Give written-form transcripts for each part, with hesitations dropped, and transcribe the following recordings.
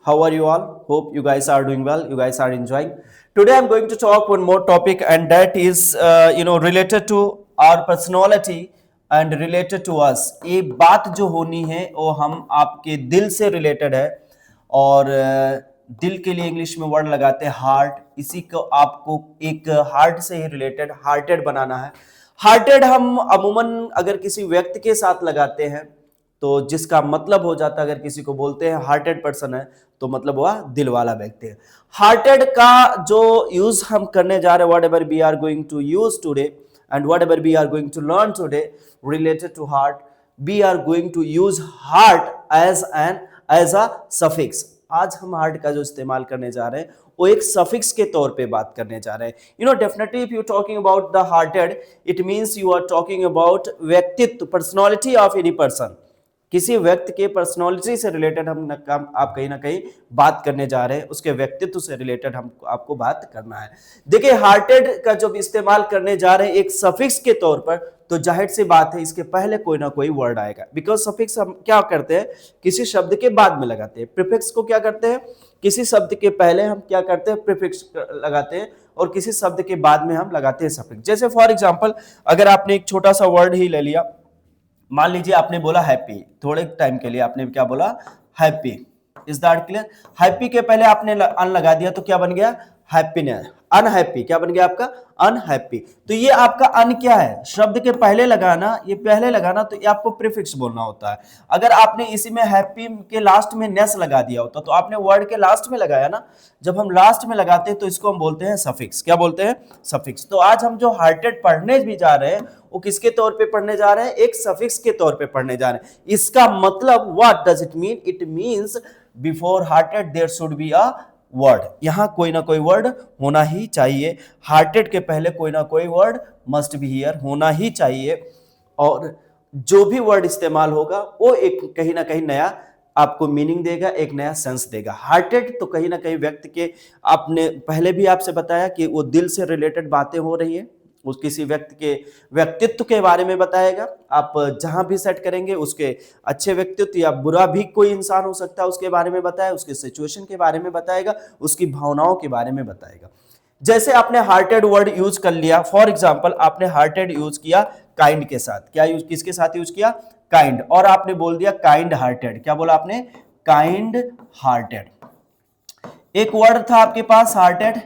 How are you all? Hope you guys are doing well. You guys are enjoying. Today I'm going to talk one more topic, and that is, related to our personality and related to us. ये बात जो होनी है वो हम आपके दिल से रिलेटेड है और दिल के लिए इंग्लिश में वर्ड लगाते हैं हार्ट। इसी को आपको एक हार्ट से ही रिलेटेड हार्टेड बनाना है। हार्टेड हम अमूमन अगर किसी व्यक्ति के साथ लगाते हैं तो जिसका मतलब हो जाता है, अगर किसी को बोलते हैं हार्टेड पर्सन है तो मतलब हुआ दिल वाला व्यक्ति है। हार्टेड का जो यूज हम करने जा रहे हैं, whatever we are going to use today and whatever we are going to learn today related to heart, we are going to use heart as a suffix. आज हम heart का जो इस्तेमाल करने जा रहे हैं वो एक सफिक्स के तौर पे बात करने जा रहे हैं। Definitely if you talking about the hearted, it means you are talking about व्यक्तित्व, पर्सनालिटी ऑफ एनी पर्सन। किसी व्यक्ति के पर्सनालिटी से रिलेटेड आप कहीं ना कहीं बात करने जा रहे हैं, उसके व्यक्तित्व से रिलेटेड हम आपको बात करना है। देखिए, हार्टेड का जब इस्तेमाल करने जा रहे हैं एक सफिक्स के तौर पर, तो जाहिर सी बात है इसके पहले कोई ना कोई वर्ड आएगा। बिकॉज सफिक्स हम क्या करते हैं, किसी शब्द के बाद में लगाते हैं। प्रीफिक्स को क्या करते हैं, किसी शब्द के पहले हम क्या करते हैं, प्रीफिक्स लगाते हैं, और किसी शब्द के बाद में हम लगाते हैं सफिक्स। जैसे फॉर एग्जाम्पल, अगर आपने एक छोटा सा वर्ड ही ले लिया, मान लीजिए आपने बोला हैप्पी, थोड़े टाइम के लिए आपने क्या बोला, happy. Is that clear? Happy के पहले आपने अन लगा दिया तो क्या बन गया, हैप्पीनेस। अनहैप्पी क्या बन गया आपका, अनहैप्पी। तो ये आपका अन क्या है, शब्द के पहले लगाना, ये पहले लगाना, तो ये आपको प्रीफिक्स बोलना होता है। अगर आपने इसी में हैप्पी के लास्ट में नेस लगा दिया होता तो आपने वर्ड के लास्ट में लगाया ना। जब हम लास्ट में लगाते हैं तो इसको हम बोलते हैं सफिक्स। क्या बोलते हैं, सफिक्स। तो आज हम जो हार्टेड पढ़ने भी जा रहे हैं वो किसके तौर पे पढ़ने जा रहे हैं, एक सफिक्स के तौर पे पढ़ने जा रहे हैं। इसका मतलब what does it mean, it means before hearted there should be a word. यहां कोई ना कोई वर्ड होना ही चाहिए। हार्टेड के पहले कोई ना कोई वर्ड मस्ट बी हियर, होना ही चाहिए। और जो भी वर्ड इस्तेमाल होगा वो एक कहीं ना कहीं नया आपको मीनिंग देगा, एक नया सेंस देगा। हार्टेड तो कहीं ना कहीं व्यक्ति के, आपने पहले भी आपसे बताया कि वो दिल से रिलेटेड बातें हो रही है, उस किसी व्यक्ति के व्यक्तित्व के बारे में बताएगा। आप जहां भी सेट करेंगे उसके अच्छे व्यक्तित्व या बुरा भी कोई इंसान हो सकता है उसके बारे में बताएगा, उसके सिचुएशन के बारे में बताएगा, उसकी भावनाओं के बारे में बताएगा। जैसे आपने हार्टेड वर्ड यूज कर लिया, फॉर एग्जाम्पल आपने हार्टेड यूज किया काइंड के साथ। क्या यूज, किसके साथ यूज किया, काइंड। और आपने बोल दिया काइंड हार्टेड। क्या बोला आपने, काइंड हार्टेड। एक वर्ड था आपके पास हार्टेड,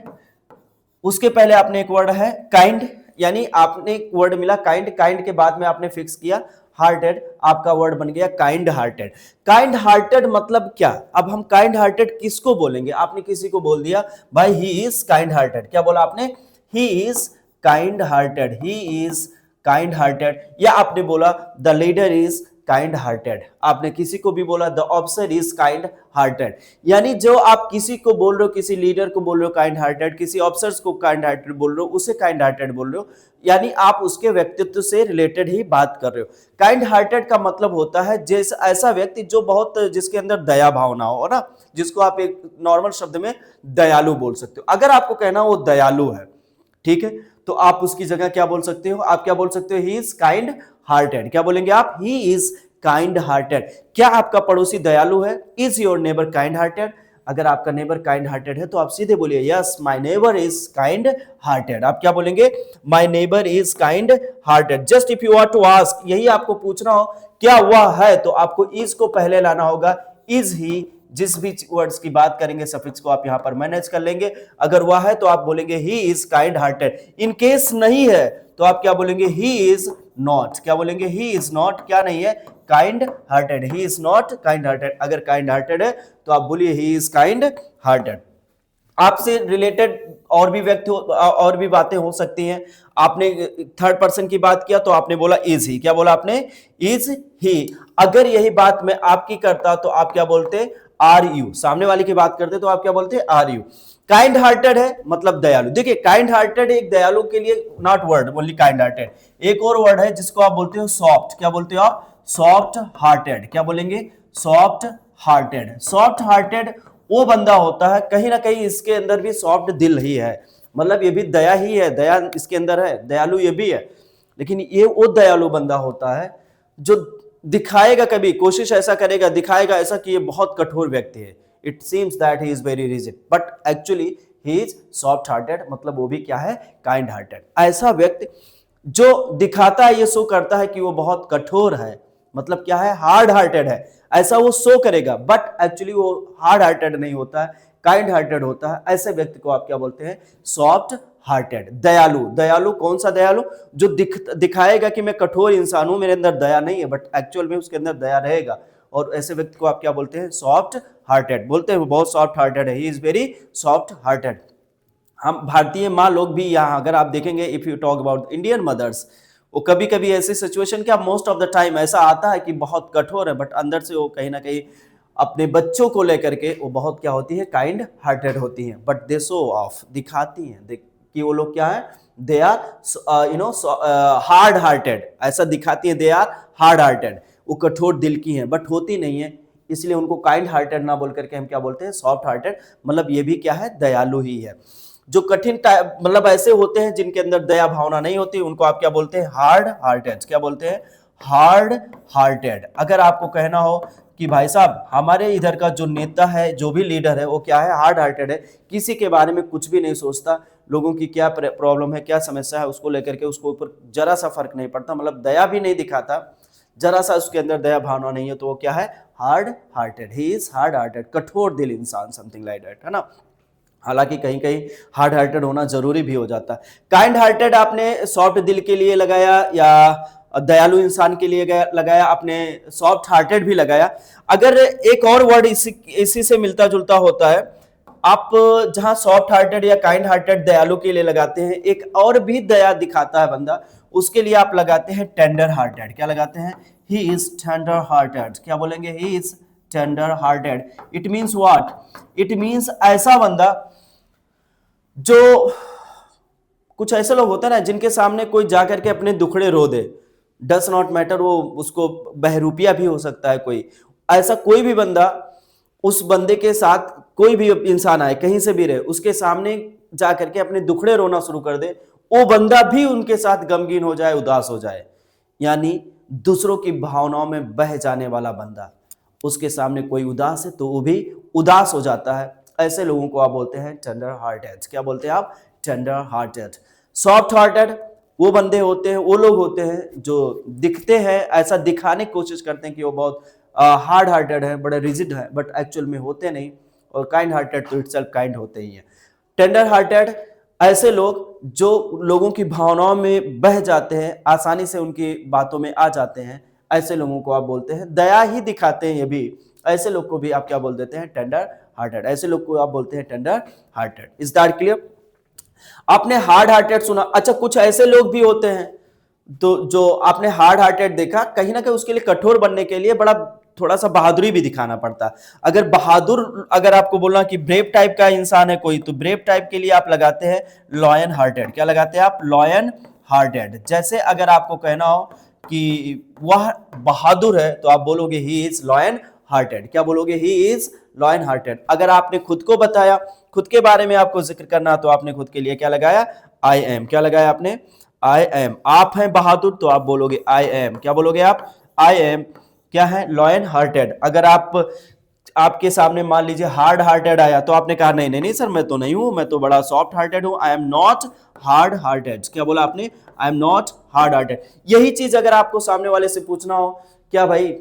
उसके पहले आपने एक वर्ड है काइंड, यानी आपने एक वर्ड मिला काइंड, काइंड के बाद में आपने फिक्स किया हार्टेड, आपका वर्ड बन गया काइंड हार्टेड। काइंड हार्टेड मतलब क्या, अब हम काइंड हार्टेड किसको बोलेंगे, आपने किसी को बोल दिया भाई ही इज काइंड हार्टेड। क्या बोला आपने, he is kind hearted, he is kind hearted. या आपने बोला the leader is kind hearted, आपने किसी को भी बोला the officer is kind hearted. यानी जो आप किसी को बोल रहे हो, किसी लीडर को बोल रहे हो काइंड हार्टेड, किसी ऑफिसर्स को काइंड हार्टेड बोल रहे हो, उसे काइंड हार्टेड बोल रहे हो, यानी आप उसके व्यक्तित्व से रिलेटेड ही बात कर रहे हो। काइंड हार्टेड का मतलब होता है जैसे ऐसा व्यक्ति जो बहुत, जिसके अंदर दया भावना हो ना, जिसको आप एक नॉर्मल शब्द में दयालु बोल सकते हो। अगर आपको कहना वो दयालु है, ठीक है, तो आप उसकी जगह क्या बोल सकते हो, आप क्या बोल सकते हो, ही इज काइंड हार्टेड। क्या बोलेंगे आप, ही इज काइंड हार्टेड। क्या आपका पड़ोसी दयालु है, is your neighbour kind hearted. अगर आपका नेबर काइंड हार्टेड है तो आप सीधे बोलिए yes my neighbour is kind hearted. आप क्या बोलेंगे, my neighbour is kind hearted. Just if you are to ask, यही आपको पूछना हो क्या वह है, तो आपको इज को पहले लाना होगा। इज ही, जिस भी वर्ड्स की बात करेंगे सफिक्स को आप यहां पर मैनेज कर लेंगे। अगर वह है तो आप बोलेंगे he is kind hearted. In case नहीं है तो आप क्या बोलेंगे, ही इज नॉट। क्या बोलेंगे, ही इज नॉट क्या नहीं है, kind hearted. He is not kind hearted. अगर काइंड हार्टेड है तो आप बोलिए ही इज काइंड हार्टेड। आपसे रिलेटेड और भी व्यक्ति और भी बातें हो सकती हैं। आपने थर्ड पर्सन की बात किया तो आपने बोला इज ही। क्या बोला आपने, इज ही। अगर यही बात मैं आपकी करता तो आप क्या बोलते, आर यू। सामने वाले की बात करते तो आप क्या बोलते, आर यू। काइंड हार्टेड है मतलब दयालु। देखिए काइंड हार्टेड एक दयालु के लिए not word only kind hearted, एक और वर्ड है जिसको आप बोलते हो सॉफ्ट। क्या बोलते हो आप, सॉफ्ट हार्टेड। क्या बोलेंगे, सॉफ्ट हार्टेड। सॉफ्ट हार्टेड वो बंदा होता है, कहीं ना कहीं इसके अंदर भी सॉफ्ट दिल ही है, मतलब ये भी दया ही है, दया इसके अंदर है, दयालु ये भी है। लेकिन ये वो दयालु बंदा होता है जो दिखाएगा, कभी कोशिश ऐसा करेगा, दिखाएगा ऐसा कि ये बहुत कठोर व्यक्ति है, it seems that he is very rigid, but actually he is soft hearted, मतलब वो भी क्या है, काइंड हार्टेड। ऐसा व्यक्ति जो दिखाता है, ये शो करता है कि वो बहुत कठोर है, मतलब क्या है, हार्ड हार्टेड है, ऐसा वो शो करेगा, बट एक्चुअली वो हार्ड हार्टेड नहीं होता है, काइंड हार्टेड होता है। ऐसे व्यक्ति को आप क्या बोलते हैं, सॉफ्ट हार्टेड। दयालु, दयालु कौन सा दयालु, जो दिखाएगा कि मैं कठोर इंसान हूं, मेरे अंदर दया नहीं है, बट एक्चुअल में उसके अंदर दया रहेगा, और ऐसे व्यक्ति को आप क्या बोलते हैं, सॉफ्ट हार्टेड बोलते हैं। वो बहुत सॉफ्ट हार्टेड है, he is very soft hearted. हम भारतीय माँ लोग भी यहाँ अगर आप देखेंगे, if you talk about Indian mothers, वो कभी कभी ऐसी सिचुएशन क्या मोस्ट ऑफ द टाइम ऐसा आता है कि बहुत कठोर है, बट अंदर से वो कहीं ना कहीं अपने बच्चों को लेकर के वो बहुत क्या होती है, काइंड हार्टेड होती हैं, बट दे शो ऑफ, दिखाती हैं कि वो लोग क्या है, दे आर हार्ड हार्टेड, ऐसा दिखाती है, दे आर हार्ड हार्टेड, वो कठोर दिल की हैं, बट होती नहीं है, इसलिए उनको काइंड हार्टेड ना बोल करके हम क्या बोलते हैं, सॉफ्ट हार्टेड, मतलब ये भी क्या है, दयालु ही है। जो कठिन मतलब ऐसे होते हैं जिनके अंदर दया भावना नहीं होती, उनको आप क्या बोलते हैं, हार्ड हार्टेड। क्या बोलते हैं, हार्ड हार्टेड। अगर आपको कहना हो कि भाई साहब हमारे इधर का जो नेता है, जो भी लीडर है, वो क्या है, हार्ड हार्टेड है, किसी के बारे में कुछ भी नहीं सोचता, लोगों की क्या प्रॉब्लम है, क्या समस्या है, उसको लेकर के उसको ऊपर जरा सा फर्क नहीं पड़ता, मतलब दया भी नहीं दिखाता, जरा सा उसके अंदर दया भावना नहीं है, तो वो क्या है, hard hearted, he is hard hearted, कठोर दिल इंसान, समथिंग लाइक दैट, है ना। हालांकि कहीं कहीं हार्ड हार्टेड होना जरूरी भी हो जाता है। काइंड हार्टेड आपने सॉफ्ट दिल के लिए लगाया या दयालु इंसान के लिए लगाया, आपने सॉफ्ट हार्टेड भी लगाया। अगर एक और वर्ड इसी से मिलता जुलता होता है, आप जहां सॉफ्ट हार्टेड या काइंड हार्टेड दयालु के लिए लगाते हैं, एक और भी दया दिखाता है बंदा, उसके लिए आप लगाते हैं टेंडर हार्टेड। क्या लगाते हैं, ही इज टेंडर हार्टेड। क्या बोलेंगे, he is tender hearted. It means what, it means ऐसा बंदा जो, कुछ ऐसे लोग होते हैं ना जिनके सामने कोई जाकर के अपने दुखड़े रो दे, डस नॉट मैटर, वो उसको बहरूपिया भी हो सकता है कोई, ऐसा कोई भी बंदा, उस बंदे के साथ कोई भी इंसान आए कहीं से भी रहे, उसके सामने जाकर के अपने दुखड़े रोना शुरू कर दे, वो बंदा भी उनके साथ गमगीन हो जाए, उदास हो जाए, यानी दूसरों की भावनाओं में बह जाने वाला बंदा, उसके सामने कोई उदास है तो वो भी उदास हो जाता है। ऐसे लोगों को आप बोलते हैं टेंडर हार्टेड। क्या बोलते हैं आप, टेंडर हार्टेड। सॉफ्ट हार्टेड वो बंदे होते हैं, वो लोग होते हैं जो दिखते हैं, ऐसा दिखाने की कोशिश करते हैं कि वो बहुत हार्ड हार्टेड है, बड़े रिजिड है, बट एक्चुअल में होते नहीं। और काइंड हार्टेड तो इटसेल्फ काइंड होते ही हैं। टेंडर हार्टेड ऐसे लोग जो लोगों की भावनाओं में बह जाते हैं, आसानी से उनकी बातों में आ जाते हैं, ऐसे लोगों को आप बोलते हैं, दया ही दिखाते हैं ये भी, ऐसे लोग को भी आप क्या बोल देते हैं, टेंडर हार्टेड। ऐसे लोग को आप बोलते हैं tender hearted. Is that clear. आपने हार्ड हार्टेड सुना, अच्छा कुछ ऐसे लोग भी होते हैं तो जो आपने हार्ड हार्टेड देखा, कहीं ना कहीं उसके लिए कठोर बनने के लिए बड़ा थोड़ा सा बहादुरी भी दिखाना पड़ता है। अगर बहादुर, अगर आपको बोलना कि ब्रेव टाइप का इंसान है कोई, तो ब्रेव टाइप के लिए आप लगाते हैं लॉयन हार्टेड। क्या लगाते हैं आप, लॉयन हार्टेड। जैसे अगर आपको कहना हो कि वह बहादुर है तो आप बोलोगे ही इज लॉयन हार्टेड। क्या बोलोगे, ही इज लॉयन हार्टेड। अगर आपने खुद को बताया, खुद के बारे में आपको जिक्र करना, तो आपने खुद के लिए क्या लगाया, आई एम। क्या लगाया आपने, आई एम। आप हैं बहादुर तो आप बोलोगे आई एम। क्या बोलोगे आप, आई एम। क्या है, लॉयन हार्टेड। अगर आपके सामने मान लीजिए हार्ड हार्टेड आया तो आपने कहा नहीं नहीं नहीं सर, मैं तो नहीं हूं, मैं तो बड़ा सॉफ्ट हार्टेड हूं, I am not hard hearted. क्या बोला आपने, I am not hard hearted. यही चीज अगर आपको सामने वाले से पूछना हो, क्या भाई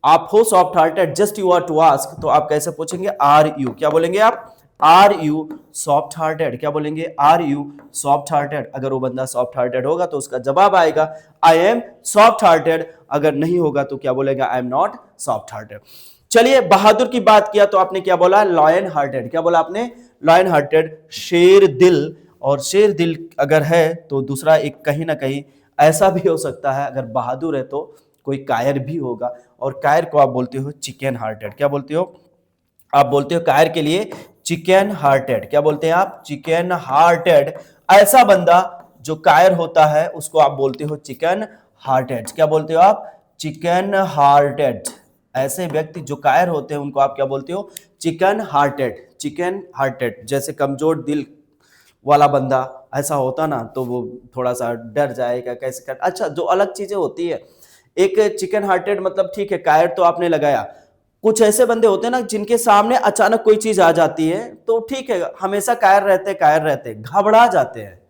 आप हो soft hearted, just you are to ask, तो आप कैसे पूछेंगे, आर यू। क्या बोलेंगे आप, आर यू सॉफ्ट हार्टेड। क्या बोलेंगे, आर यू सॉफ्ट हार्टेड। अगर वो बंदा सॉफ्ट हार्टेड होगा तो उसका जवाब आएगा आई एम सॉफ्ट हार्टेड। अगर नहीं होगा तो क्या बोलेगा, I am not soft hearted. चलिए, बहादुर की बात किया तो आपने क्या बोला, लॉयन हार्टेड। क्या बोला आपने, लॉयन हार्टेड, शेर दिल। और शेर दिल अगर है तो दूसरा एक कहीं ना कहीं ऐसा भी हो सकता है, अगर बहादुर है तो कोई कायर भी होगा, और कायर को आप बोलते हो चिकन हार्टेड। क्या बोलते हो, आप बोलते हो कायर के लिए चिकन हार्टेड। क्या बोलते हैं आप, चिकन हार्टेड। ऐसा बंदा जो कायर होता है उसको आप बोलते हो चिकन हार्टेड। क्या बोलते हो आप, चिकन हार्टेड। ऐसे व्यक्ति जो कायर होते हैं उनको आप क्या बोलते हो, चिकन हार्टेड। Chicken hearted. जैसे कमजोर दिल वाला बंदा ऐसा होता ना, तो वो थोड़ा सा डर जाएगा, कैसे कर, अच्छा जो अलग चीजें होती है। एक चिकन हार्टेड मतलब ठीक है, कायर तो आपने लगाया, कुछ ऐसे बंदे होते हैं ना जिनके सामने अचानक कोई चीज आ जाती है तो ठीक है, हमेशा कायर रहते घबरा जाते हैं,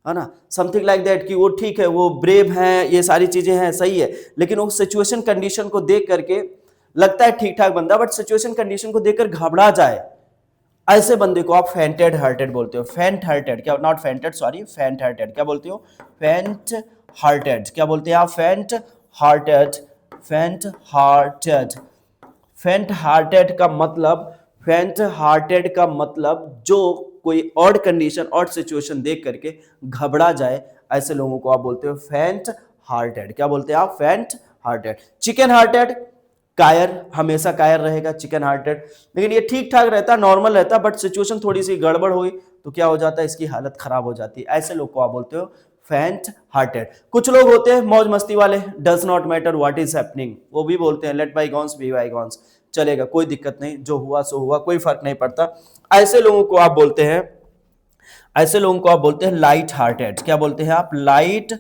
है ना, समथिंग लाइक दैट, कि वो ठीक है, वो ब्रेव हैं, ये सारी चीजें हैं, सही है, लेकिन वो सिचुएशन कंडीशन को देख करके लगता है ठीक ठाक बंदा, बट सिचुएशन कंडीशन को देखकर घबरा जाए, ऐसे बंदे को आप फेंटेड हार्टेड बोलते हो। फेंट हार्टेड, क्या, नॉट फेंटेड, सॉरी, फेंट हार्टेड क्या बोलते हो? फेंट हार्टेड क्या बोलते हैं आप? फेंट हार्टेड, फेंट हार्टेड। फेंट हार्टेड का मतलब, फेंट हार्टेड का मतलब जो कोई ऑड कंडीशन, ऑड सिचुएशन देख करके घबरा जाए, ऐसे लोगों को आप बोलते हो फेंट हार्टेड। क्या बोलते हैं आप? फेंट हार्टेड। चिकन हार्टेड, कायर, हमेशा कायर रहेगा, चिकन हार्टेड, लेकिन ये ठीक ठाक रहता, नॉर्मल रहता, बट सिचुएशन थोड़ी सी गड़बड़ हुई तो क्या हो जाता है, इसकी हालत खराब हो जाती है, ऐसे लोग को आप बोलते हो फेंट हार्टेड। कुछ लोग होते हैं मौज मस्ती वाले, does not matter what is happening, वो भी बोलते हैं लेट बाईगॉन्स बी बाईगॉन्स, चलेगा, कोई दिक्कत नहीं, जो हुआ सो हुआ, कोई फर्क नहीं पड़ता, ऐसे लोगों को आप बोलते हैं, ऐसे लोगों को आप बोलते हैं लाइट हार्टेड। क्या बोलते हैं आप? Light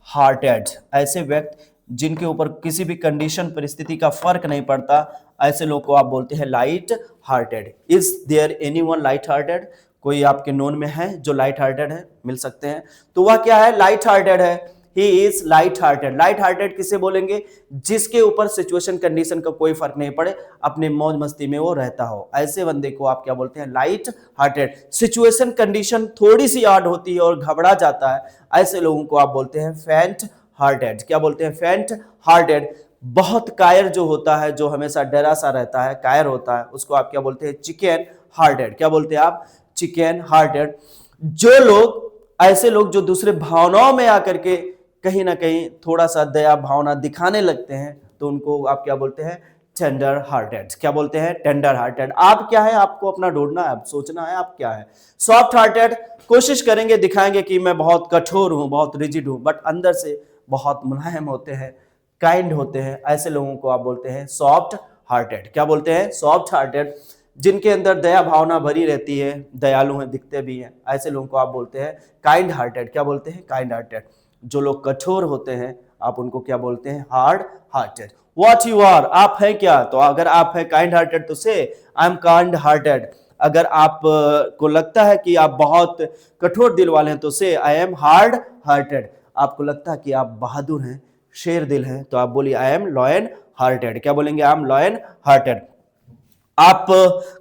hearted. ऐसे व्यक्ति जिनके ऊपर किसी भी कंडीशन, परिस्थिति का फर्क नहीं पड़ता, ऐसे लोगों को आप बोलते हैं light hearted. Is there anyone light hearted? कोई आपके नोन में है जो लाइट हार्टेड है? मिल सकते हैं, तो वह क्या है? लाइट हार्टेड है। He is light hearted. Light hearted किसे बोलेंगे? जिसके ऊपर सिचुएशन कंडीशन का कोई फर्क नहीं पड़े, अपने मौज मस्ती में वो रहता हो, ऐसे बंदे को आप क्या बोलते हैं? Light hearted. सिचुएशन कंडीशन थोड़ी सी आड होती है और घबरा जाता है, ऐसे लोगों को आप बोलते हैं फेंट हार्टेड। क्या बोलते हैं? फेंट हार्टेड। बहुत कायर जो होता है, जो हमेशा डरा सा रहता है, कायर होता है, उसको आप क्या बोलते हैं? Chicken hearted. क्या बोलते हैं आप? Chicken hearted. जो लोग, ऐसे लोग जो दूसरे भावनाओं में आकर के कहीं ना कहीं थोड़ा सा दया भावना दिखाने लगते हैं, तो उनको आप क्या बोलते हैं? Tender hearted. क्या बोलते हैं? Tender hearted. आप क्या है? आपको अपना ढूंढना है, सोचना है आप क्या है। सॉफ्ट हार्टेड, कोशिश करेंगे, दिखाएंगे कि मैं बहुत कठोर हूं, बहुत रिजिड हूं, बट अंदर से बहुत मुलायम होते हैं, काइंड होते हैं, ऐसे लोगों को आप बोलते हैं सॉफ्ट हार्टेड। क्या बोलते हैं? Soft hearted. जिनके अंदर दया भावना भरी रहती है, दयालु हैं, दिखते भी हैं, ऐसे लोगों को आप बोलते हैं काइंड हार्टेड। क्या बोलते हैं? Kind hearted. जो लोग कठोर होते हैं, आप उनको क्या बोलते हैं? Hard hearted. What you are, आप हैं क्या? तो अगर आप हैं काइंड हार्टेड तो से आई एम काइंड हार्टेड। अगर आप को लगता है कि आप बहुत कठोर दिल वाले हैं तो से आई एम हार्ड हार्टेड। आपको लगता है कि आप बहादुर हैं, शेर दिल हैं, तो आप बोलिए आई एम लॉयन हार्टेड। क्या बोलेंगे? I am lion hearted. आप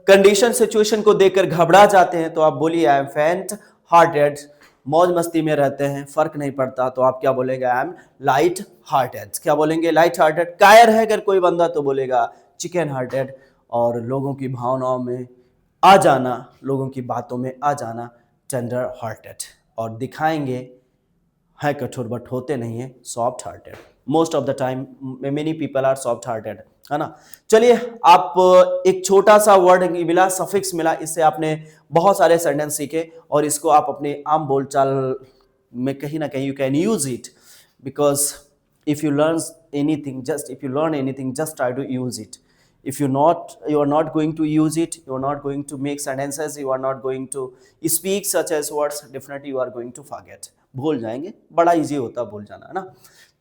कंडीशन सिचुएशन को देखकर घबरा जाते हैं तो आप बोलिए आई एम फेंट हार्टेड। मौज मस्ती में रहते हैं, फर्क नहीं पड़ता, तो आप क्या बोलेंगे? I am light hearted. क्या बोलेंगे? Light hearted. कायर है अगर कोई बंदा तो बोलेगा चिकन हार्टेड। और लोगों की भावनाओं में आ जाना, लोगों की बातों में आ जाना, टेंडर हार्टेड। और दिखाएंगे है कठोर बट होते नहीं है soft hearted. Most of the time many people are soft hearted, है ना। चलिए, आप एक छोटा सा वर्ड मिला, सफिक्स मिला, इससे आपने बहुत सारे सेंटेंस सीखे और इसको आप अपने आम बोलचाल में कहीं ना कहीं you can use it, because if you learn anything, just try to use it. If you are not going to use it, you are not going to make sentences, you are not going to speak such as words, definitely you are going to forget, भूल जाएंगे। बड़ा easy होता है भूल जाना, है ना।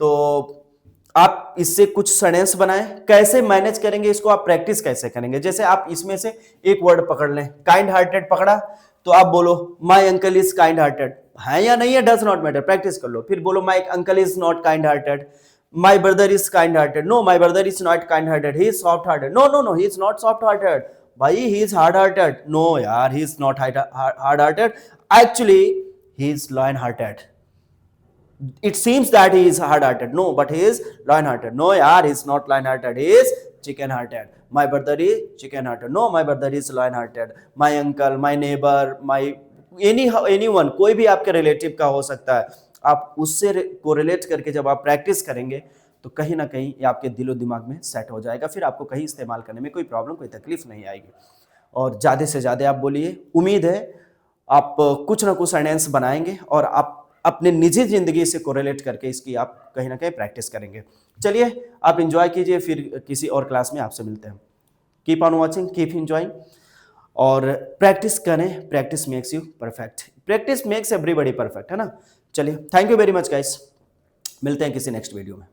तो आप इससे कुछ सेंटेंस बनाएं, कैसे मैनेज करेंगे इसको, आप प्रैक्टिस कैसे करेंगे। जैसे आप इसमें से एक वर्ड पकड़ लें, काइंड हार्टेड पकड़ा, तो आप बोलो my uncle is kind hearted, है या नहीं है डज नॉट मैटर, प्रैक्टिस कर लो। फिर बोलो my uncle is not kind hearted, my brother is kind hearted, no my brother is not kind hearted, he is soft hearted, no no no he is not soft hearted, भाई he is hard hearted, no यार he is not hard hearted, actually he is lion hearted, it seems that he is hard hearted, no but he is lion hearted, no yaar he is not lion hearted, he is chicken hearted. My brother is chicken hearted, no my brother is lion hearted. My uncle, my neighbor, my anyone, कोई भी आपके relative का हो सकता है, आप उससे को रिलेट करके जब आप प्रैक्टिस करेंगे तो कहीं ना कहीं ये आपके दिलो दिमाग में सेट हो जाएगा, फिर आपको कहीं इस्तेमाल करने में कोई प्रॉब्लम, कोई तकलीफ नहीं आएगी। और ज़्यादा से ज़्यादा आप बोलिए, उम्मीद है आप कुछ ना कुछ सेंटेंस बनाएंगे और आप अपने निजी जिंदगी से कोरिलेट करके इसकी आप कहीं ना कहीं प्रैक्टिस करेंगे। चलिए, आप एंजॉय कीजिए, फिर किसी और क्लास में आपसे मिलते हैं। Keep on watching, keep enjoying और प्रैक्टिस करें, practice makes you perfect, practice makes everybody perfect, है ना। चलिए, thank you very much guys, मिलते हैं किसी नेक्स्ट वीडियो में।